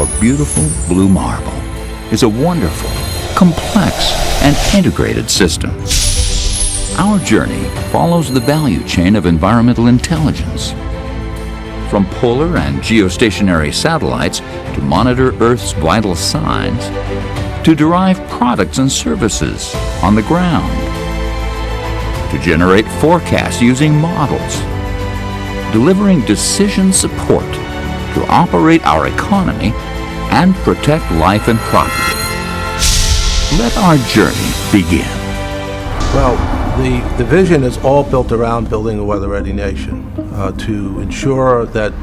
or beautiful blue marble is a wonderful, complex, and integrated system. Our journey follows the value chain of environmental intelligence. From polar and geostationary satellites to monitor Earth's vital signs, to derive products and services on the ground, to generate forecasts using models, delivering decision support to operate our economy and protect life and property. Let our journey begin. Well, the vision is all built around building a weather-ready nation to ensure that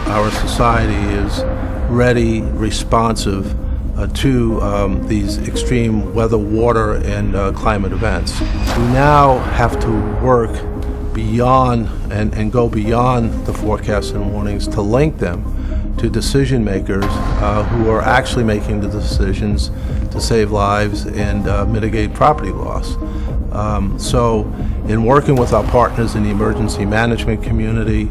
our society is ready, responsive to these extreme weather, water, and climate events. We now have to work beyond and go beyond the forecasts and warnings to link them to decision makers who are actually making the decisions to save lives and mitigate property loss. So in working with our partners in the emergency management community,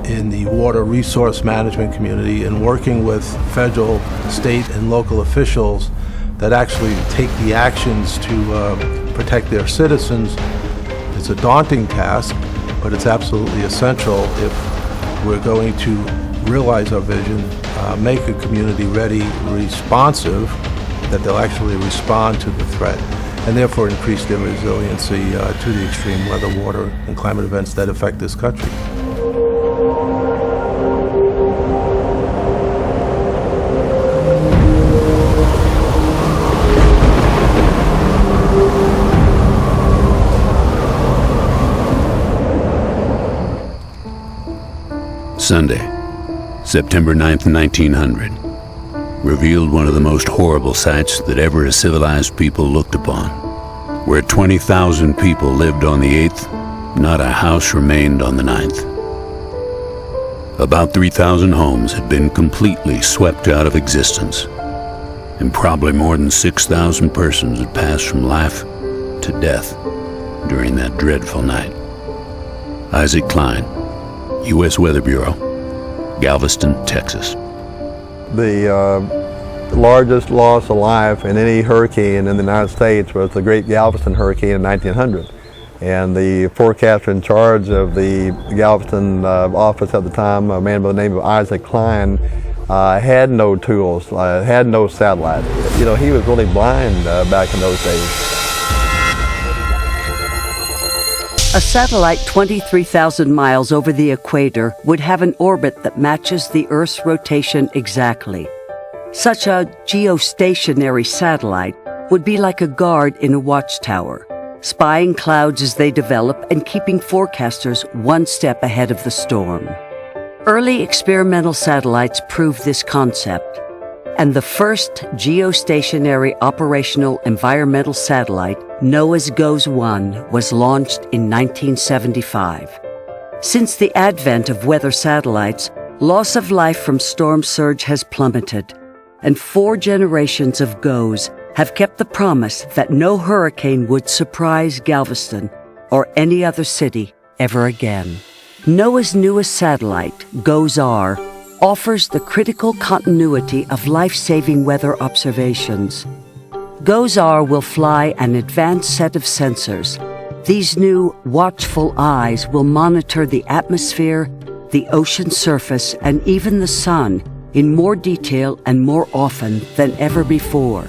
in the water resource management community, and working with federal, state, and local officials that actually take the actions to protect their citizens, it's a daunting task, but it's absolutely essential if we're going to realize our vision, make a community ready, responsive, that they'll actually respond to the threat, and therefore increase their resiliency to the extreme weather, water, and climate events that affect this country. Sunday, September 9th, 1900, revealed one of the most horrible sights that ever a civilized people looked upon. Where 20,000 people lived on the 8th, not a house remained on the 9th. About 3,000 homes had been completely swept out of existence, and probably more than 6,000 persons had passed from life to death during that dreadful night. Isaac Klein, U.S. Weather Bureau, Galveston, Texas. The largest loss of life in any hurricane in the United States was the Great Galveston Hurricane in 1900. And the forecaster in charge of the Galveston office at the time, a man by the name of Isaac Klein, had no tools, had no satellites. You know, he was really blind back in those days. A satellite 23,000 miles over the equator would have an orbit that matches the Earth's rotation exactly. Such a geostationary satellite would be like a guard in a watchtower, spying clouds as they develop and keeping forecasters one step ahead of the storm. Early experimental satellites proved this concept, and the first geostationary operational environmental satellite, NOAA's GOES-1, was launched in 1975. Since the advent of weather satellites, loss of life from storm surge has plummeted, and 4 generations of GOES have kept the promise that no hurricane would surprise Galveston or any other city ever again. NOAA's newest satellite, GOES-R, offers the critical continuity of life-saving weather observations. GOES-R will fly an advanced set of sensors. These new watchful eyes will monitor the atmosphere, the ocean surface, and even the sun in more detail and more often than ever before.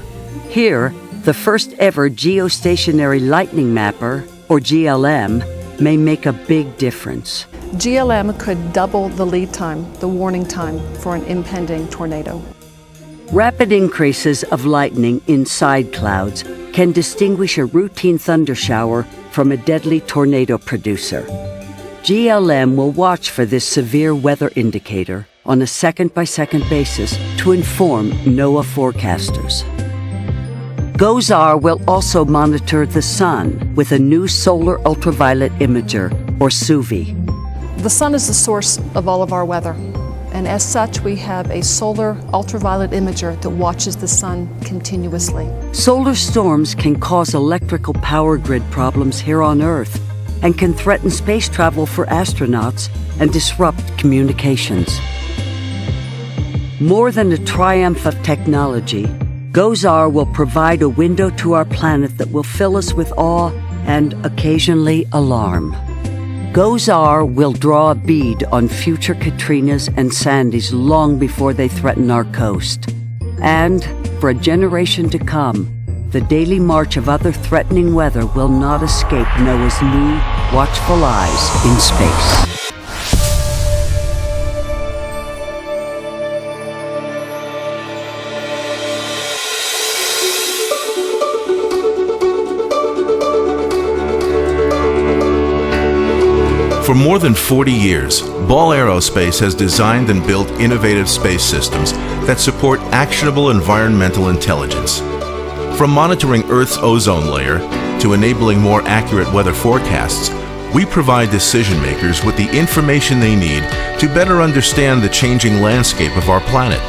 Here, the first ever geostationary lightning mapper, or GLM, may make a big difference. GLM could double the lead time, the warning time, for an impending tornado. Rapid increases of lightning inside clouds can distinguish a routine thundershower from a deadly tornado producer. GLM will watch for this severe weather indicator on a second-by-second basis to inform NOAA forecasters. GOES-R will also monitor the sun with a new solar ultraviolet imager, or SUVI. The sun is the source of all of our weather, and as such, we have a solar ultraviolet imager that watches the sun continuously. Solar storms can cause electrical power grid problems here on Earth and can threaten space travel for astronauts and disrupt communications. More than a triumph of technology, GOES-R will provide a window to our planet that will fill us with awe and occasionally alarm. GOES-R will draw a bead on future Katrinas and Sandys long before they threaten our coast. And for a generation to come, the daily march of other threatening weather will not escape NOAA's new, watchful eyes in space. For more than 40 years, Ball Aerospace has designed and built innovative space systems that support actionable environmental intelligence. From monitoring Earth's ozone layer to enabling more accurate weather forecasts, we provide decision makers with the information they need to better understand the changing landscape of our planet.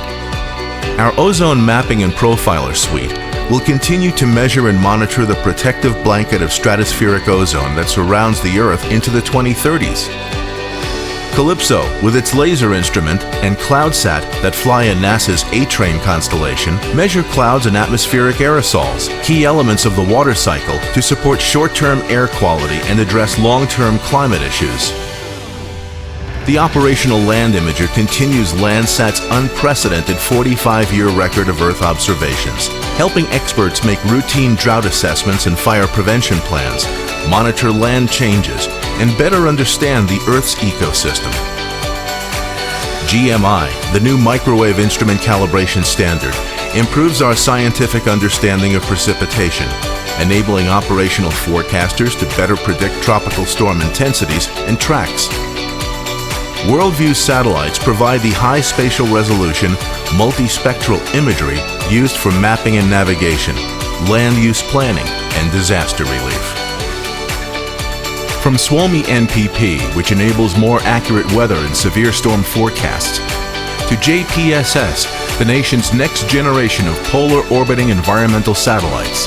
Our ozone mapping and profiler suite will continue to measure and monitor the protective blanket of stratospheric ozone that surrounds the Earth into the 2030s. Calypso, with its laser instrument, and CloudSat that fly in NASA's A-Train constellation, measure clouds and atmospheric aerosols, key elements of the water cycle, to support short-term air quality and address long-term climate issues. The operational land imager continues Landsat's unprecedented 45-year record of Earth observations, helping experts make routine drought assessments and fire prevention plans, monitor land changes, and better understand the Earth's ecosystem. GMI, the new microwave instrument calibration standard, improves our scientific understanding of precipitation, enabling operational forecasters to better predict tropical storm intensities and tracks. Worldview satellites provide the high spatial resolution, multispectral imagery used for mapping and navigation, land use planning, and disaster relief. From SWOMI NPP, which enables more accurate weather and severe storm forecasts, to JPSS, the nation's next generation of polar orbiting environmental satellites.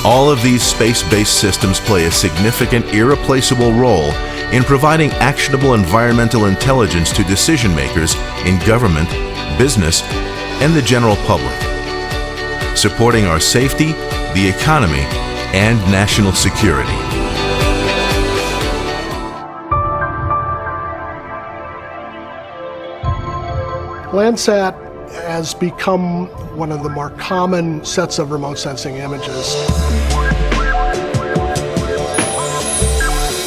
All of these space-based systems play a significant, irreplaceable role in providing actionable environmental intelligence to decision makers in government, business, and the general public, supporting our safety, the economy, and national security. Landsat has become one of the more common sets of remote sensing images.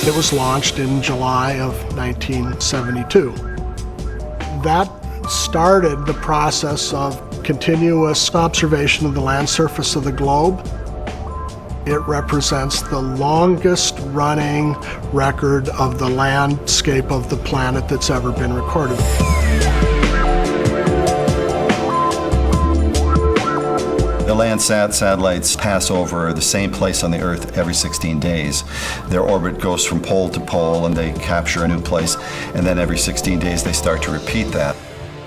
It was launched in July of 1972. That started the process of continuous observation of the land surface of the globe. It represents the longest running record of the landscape of the planet that's ever been recorded. The Landsat satellites pass over the same place on the Earth every 16 days. Their orbit goes from pole to pole and they capture a new place, and then every 16 days they start to repeat that.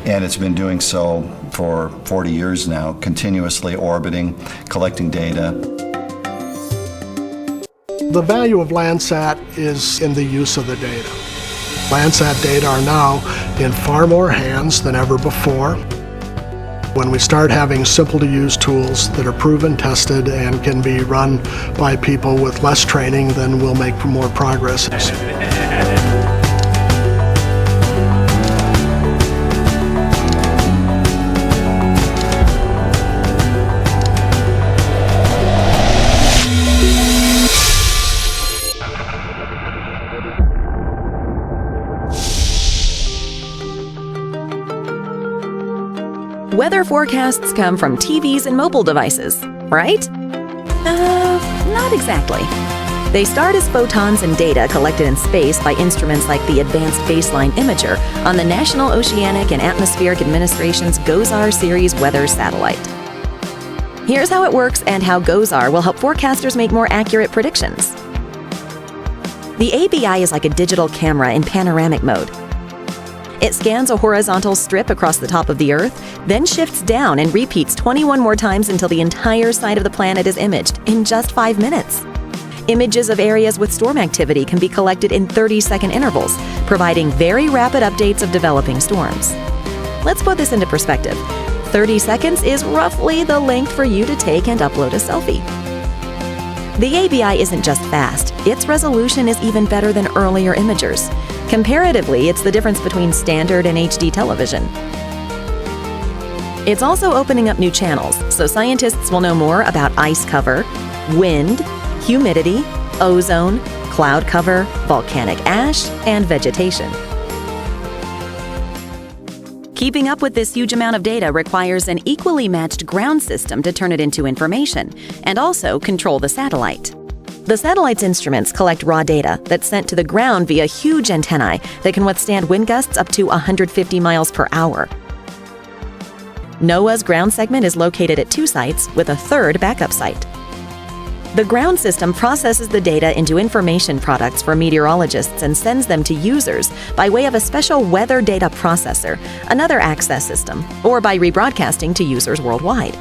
And it's been doing so for 40 years now, continuously orbiting, collecting data. The value of Landsat is in the use of the data. Landsat data are now in far more hands than ever before. When we start having simple-to-use tools that are proven, tested, and can be run by people with less training, then we'll make more progress. Weather forecasts come from TVs and mobile devices, right? Not exactly. They start as photons and data collected in space by instruments like the Advanced Baseline Imager on the National Oceanic and Atmospheric Administration's GOES-R series weather satellite. Here's how it works and how GOES-R will help forecasters make more accurate predictions. The ABI is like a digital camera in panoramic mode. It scans a horizontal strip across the top of the Earth, then shifts down and repeats 21 more times until the entire side of the planet is imaged in just 5 minutes. Images of areas with storm activity can be collected in 30-second intervals, providing very rapid updates of developing storms. Let's put this into perspective. 30 seconds is roughly the length for you to take and upload a selfie. The ABI isn't just fast, its resolution is even better than earlier imagers. Comparatively, it's the difference between standard and HD television. It's also opening up new channels, so scientists will know more about ice cover, wind, humidity, ozone, cloud cover, volcanic ash, and vegetation. Keeping up with this huge amount of data requires an equally matched ground system to turn it into information, and also control the satellite. The satellite's instruments collect raw data that's sent to the ground via huge antennae that can withstand wind gusts up to 150 miles per hour. NOAA's ground segment is located at 2 sites with a 3rd backup site. The ground system processes the data into information products for meteorologists and sends them to users by way of a special weather data processor, another access system, or by rebroadcasting to users worldwide.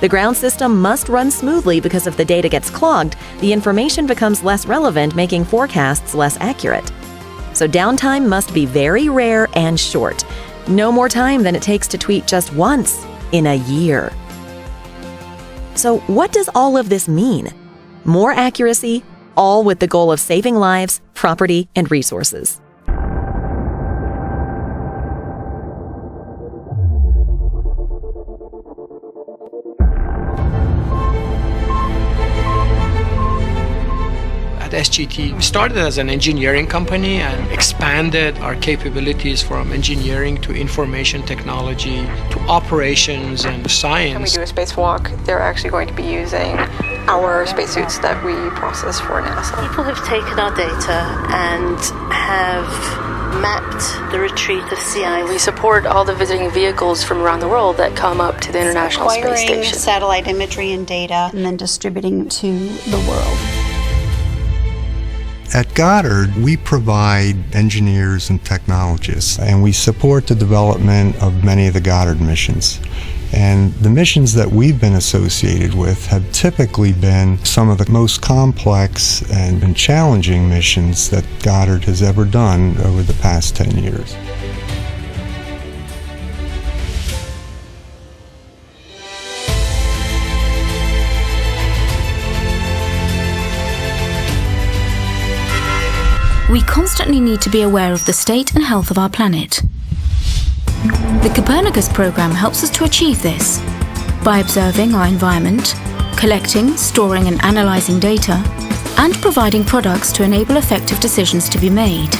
The ground system must run smoothly because if the data gets clogged, the information becomes less relevant, making forecasts less accurate. So downtime must be very rare and short. No more time than it takes to tweet just once in a year. So what does all of this mean? More accuracy, all with the goal of saving lives, property, and resources. SGT. We started as an engineering company and expanded our capabilities from engineering to information technology to operations and science. When we do a spacewalk, they're actually going to be using our spacesuits that we process for NASA. People have taken our data and have mapped the retreat of sea ice. We support all the visiting vehicles from around the world that come up to the International Space Station. Satellite imagery and data and then distributing it to the world. At Goddard, we provide engineers and technologists, and we support the development of many of the Goddard missions. And the missions that we've been associated with have typically been some of the most complex and challenging missions that Goddard has ever done over the past 10 years. We constantly need to be aware of the state and health of our planet. The Copernicus program helps us to achieve this by observing our environment, collecting, storing and analyzing data, and providing products to enable effective decisions to be made.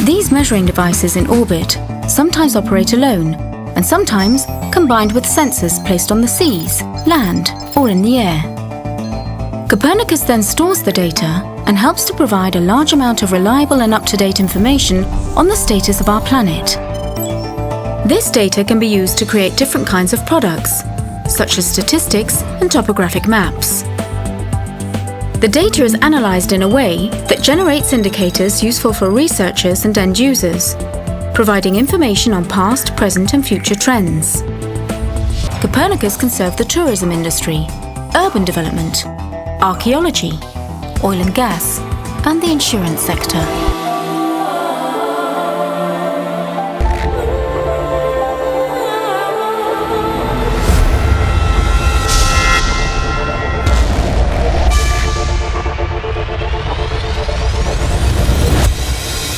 These measuring devices in orbit sometimes operate alone and sometimes combined with sensors placed on the seas, land, or in the air. Copernicus then stores the data and helps to provide a large amount of reliable and up-to-date information on the status of our planet. This data can be used to create different kinds of products, such as statistics and topographic maps. The data is analyzed in a way that generates indicators useful for researchers and end users, providing information on past, present and future trends. Copernicus can serve the tourism industry, urban development, archaeology, oil and gas, and the insurance sector.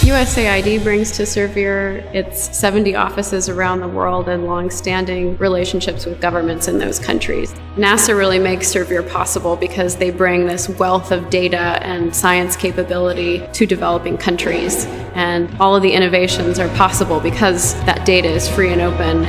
USAID brings to Surveyor its 70 offices around the world and long-standing relationships with governments in those countries. NASA really makes Surveyor possible because they bring this wealth of data and science capability to developing countries. And all of the innovations are possible because that data is free and open.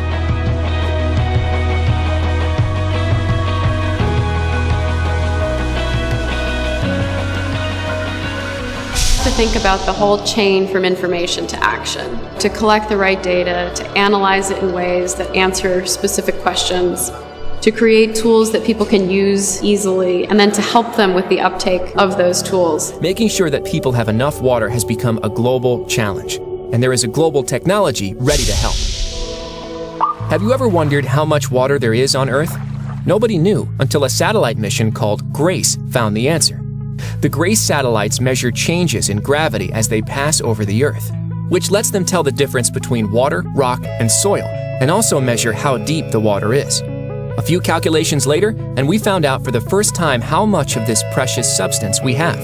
To think about the whole chain from information to action, to collect the right data, to analyze it in ways that answer specific questions, to create tools that people can use easily, and then to help them with the uptake of those tools. Making sure that people have enough water has become a global challenge, and there is a global technology ready to help. Have you ever wondered how much water there is on Earth? Nobody knew until a satellite mission called GRACE found the answer. The GRACE satellites measure changes in gravity as they pass over the Earth. which lets them tell the difference between water, rock, and soil, and also measure how deep the water is. A few calculations later, and we found out for the first time how much of this precious substance we have.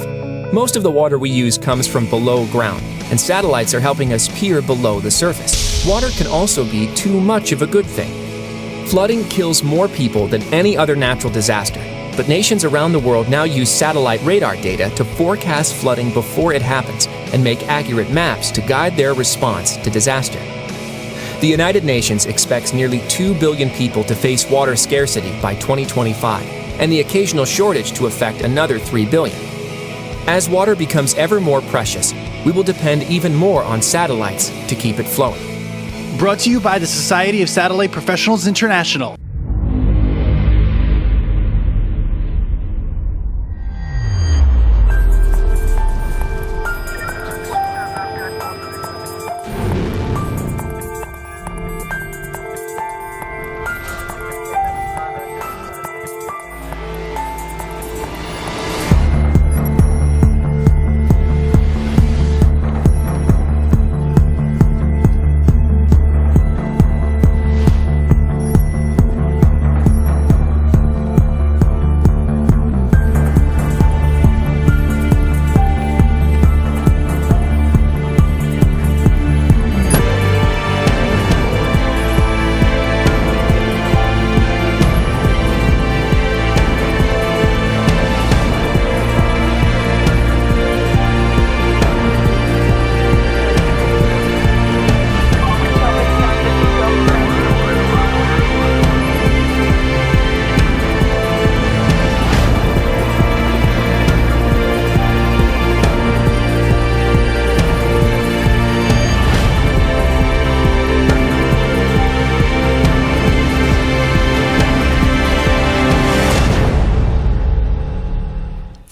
Most of the water we use comes from below ground, and satellites are helping us peer below the surface. Water can also be too much of a good thing. Flooding kills more people than any other natural disaster, but nations around the world now use satellite radar data to forecast flooding before it happens and make accurate maps to guide their response to disaster. The United Nations expects nearly 2 billion people to face water scarcity by 2025, and the occasional shortage to affect another 3 billion. As water becomes ever more precious, we will depend even more on satellites to keep it flowing. Brought to you by the Society of Satellite Professionals International.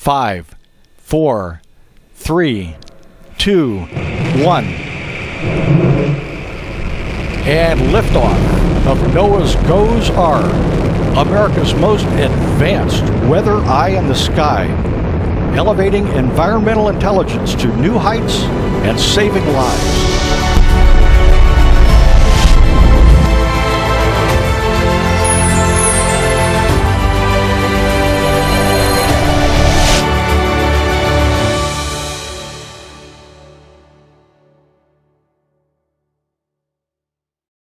Five, 4, 3, 2, 1. And liftoff of NOAA's GOES-R, America's most advanced weather eye in the sky, elevating environmental intelligence to new heights and saving lives.